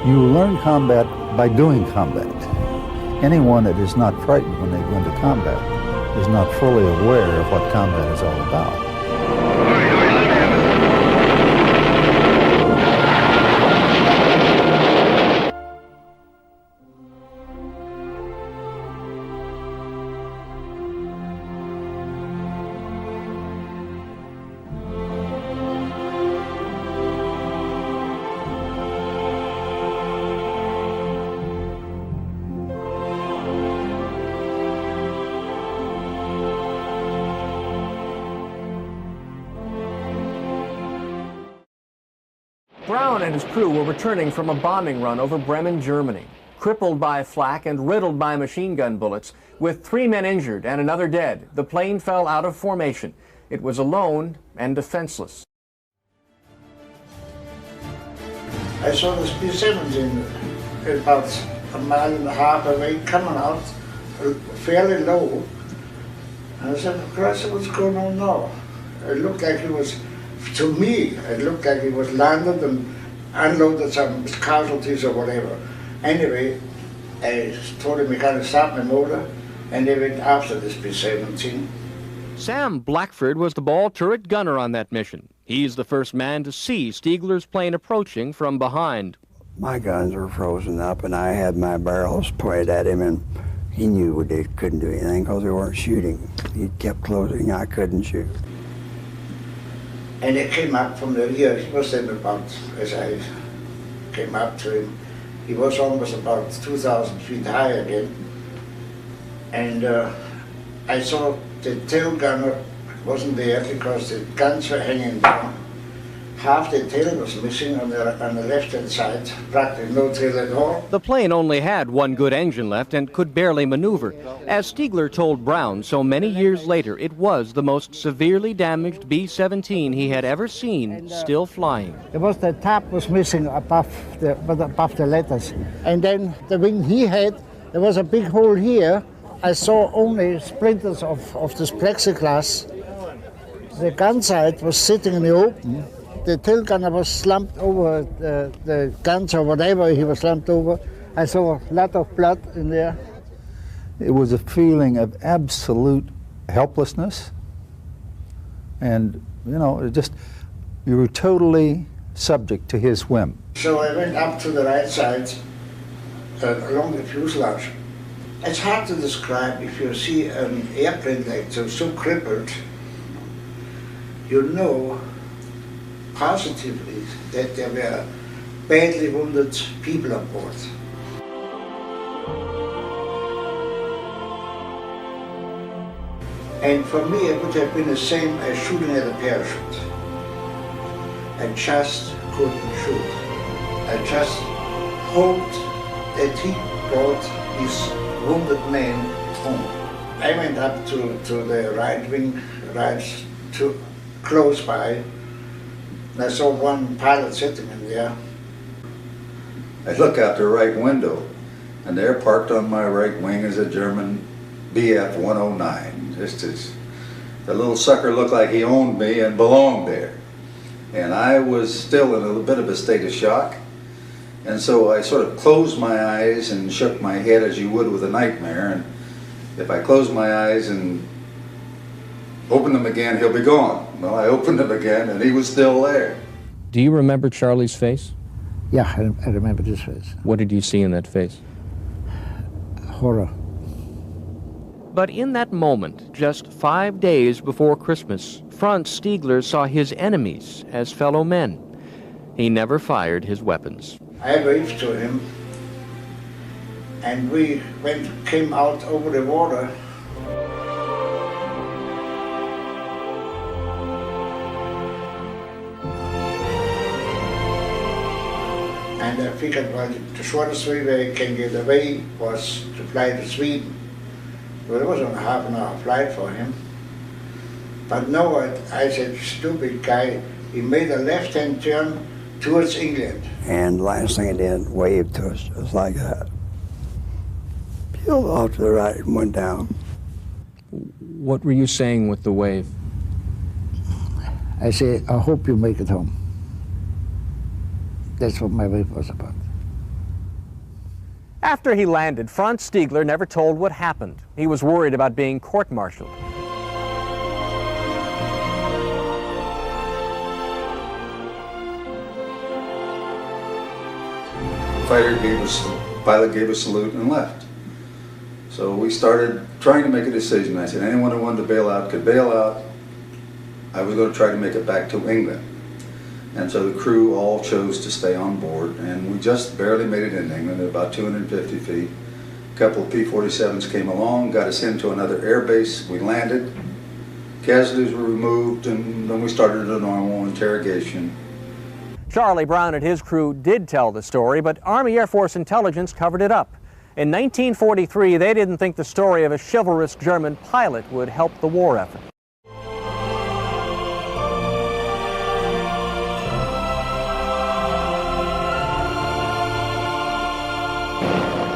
You learn combat by doing combat. Anyone that is not frightened when they go into combat is not fully aware of what combat is all about. Brown and his crew were returning from a bombing run over Bremen, Germany. Crippled by flak and riddled by machine gun bullets, with 3 men injured and another dead, the plane fell out of formation. It was alone and defenseless. I saw this B-17 about a mile and a half away coming out fairly low. And I said, Christ, what's going on now? It looked like he was, to me, it looked like he was landed and unloaded some casualties or whatever. Anyway, I told him he had to stop my motor, and they went after this B-17. Sam Blackford was the ball turret gunner on that mission. He's the first man to see Stiegler's plane approaching from behind. My guns were frozen up, and I had my barrels pointed at him, and he knew they couldn't do anything because they weren't shooting. He kept closing, I couldn't shoot. And they came up from the rear. He was then about, as I came up to him, he was almost about 2,000 feet high again. And I saw the tail gunner wasn't there because the guns were hanging down. Half the tail was missing on the left-hand side, practically no tail at all. The plane only had one good engine left and could barely maneuver. As Stigler told Brown so many years later, it was the most severely damaged B-17 he had ever seen still flying. There was the top was missing above the letters. And then the wing he had, there was a big hole here. I saw only splinters of this plexiglass. The gun sight was sitting in the open. The tail gunner was slumped over the guns or whatever he was slumped over. I saw a lot of blood in there. It was a feeling of absolute helplessness. And, you know, you were totally subject to his whim. So I went up to the right side along the fuselage. It's hard to describe if you see an airplane like so crippled. You know positively that there were badly wounded people on board. And for me, it would have been the same as shooting at a parachute. I just couldn't shoot. I just hoped that he brought his wounded man home. I went up to the right wing, right to close by. I saw one pilot sitting in there. I look out the right window, and there parked on my right wing is a German Bf-109. The little sucker looked like he owned me and belonged there. And I was still in a little bit of a state of shock. And so I sort of closed my eyes and shook my head as you would with a nightmare. And if I closed my eyes and opened them again, he'll be gone. Well, I opened them again, and he was still there. Do you remember Charlie's face? Yeah, I remember his face. What did you see in that face? Horror. But in that moment, just 5 days before Christmas, Franz Stigler saw his enemies as fellow men. He never fired his weapons. I waved to him, and we came out over the water. And I figured, well, the shortest way we can get away was to fly to Sweden. Well, it was only half an hour flight for him. But no, I said, stupid guy, he made a left-hand turn towards England. And the last thing he did, waved to us just like that. Peeled off to the right and went down. What were you saying with the wave? I said, I hope you make it home. That's what my wave was about. After he landed, Franz Stigler never told what happened. He was worried about being court-martialed. Pilot gave a salute and left. So we started trying to make a decision. I said anyone who wanted to bail out could bail out. I was going to try to make it back to England. And so the crew all chose to stay on board, and we just barely made it in England at about 250 feet. A couple of P-47s came along, got us into another air base. We landed, casualties were removed, and then we started a normal interrogation. Charlie Brown and his crew did tell the story, but Army Air Force intelligence covered it up. In 1943, they didn't think the story of a chivalrous German pilot would help the war effort.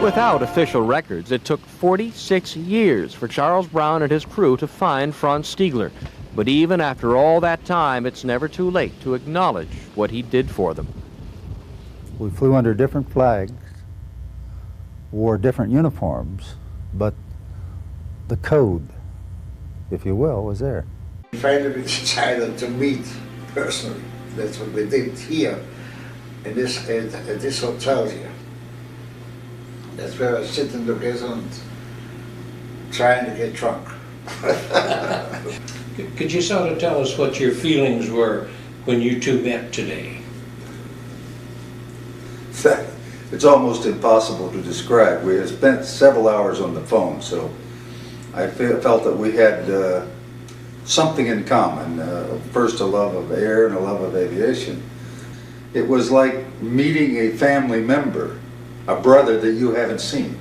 Without official records, it took 46 years for Charles Brown and his crew to find Franz Stigler. But even after all that time, it's never too late to acknowledge what he did for them. We flew under different flags, wore different uniforms, but the code, if you will, was there. Finally, we decided to meet personally. That's what we did here, at this hotel here. That's where I was sitting together and trying to get drunk. Could you sort of tell us what your feelings were when you two met today? It's almost impossible to describe. We had spent several hours on the phone, so I felt that we had something in common. First, a love of air and a love of aviation. It was like meeting a family member, a brother that you haven't seen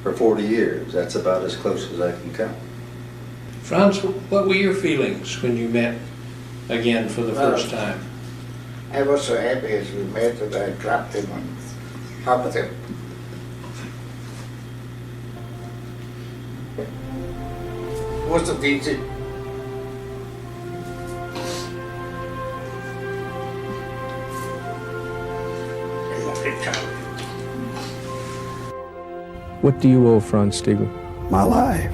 for 40 years. That's about as close as I can come. Franz, what were your feelings when you met again for the first time? I was so happy as we met that I grabbed him and hugged him. What's the DJ? What do you owe Franz Stigler? My life.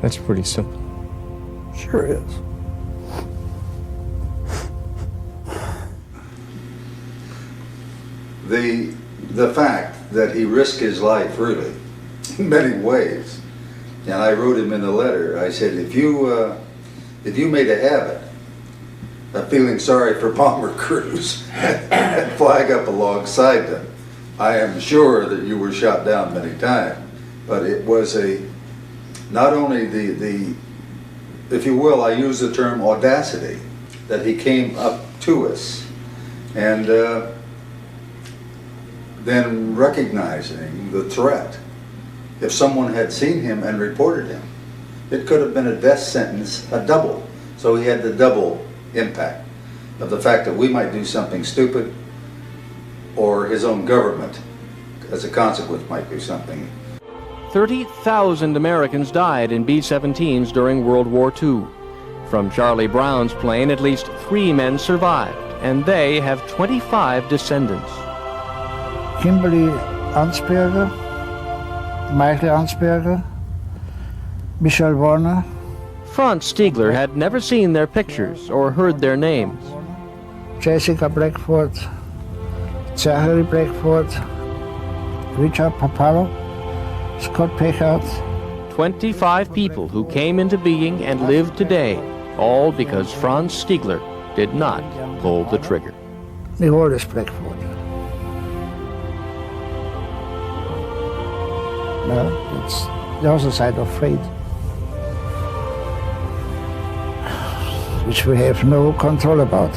That's pretty simple. Sure is. The fact that he risked his life, really, in many ways, and I wrote him in the letter, I said, if you made a habit of feeling sorry for bomber crews and flag up alongside them, I am sure that you were shot down many times. But it was not only the, if you will, I use the term audacity, that he came up to us, and then recognizing the threat. If someone had seen him and reported him, it could have been a death sentence, a double. So he had the double impact of the fact that we might do something stupid, or his own government, as a consequence, might do something. 30,000 Americans died in B-17s during World War II. From Charlie Brown's plane, at least 3 men survived, and they have 25 descendants. Kimberly Ansberger, Michael Ansberger, Michelle Warner, Franz Stigler had never seen their pictures or heard their names. Jessica Blackford, Zachary Blackford, Richard Papalo, Scott Pechard. 25 people who came into being and live today, all because Franz Stigler did not pull the trigger. The oldest Blackford. No, it's the other side of fate, which we have no control about.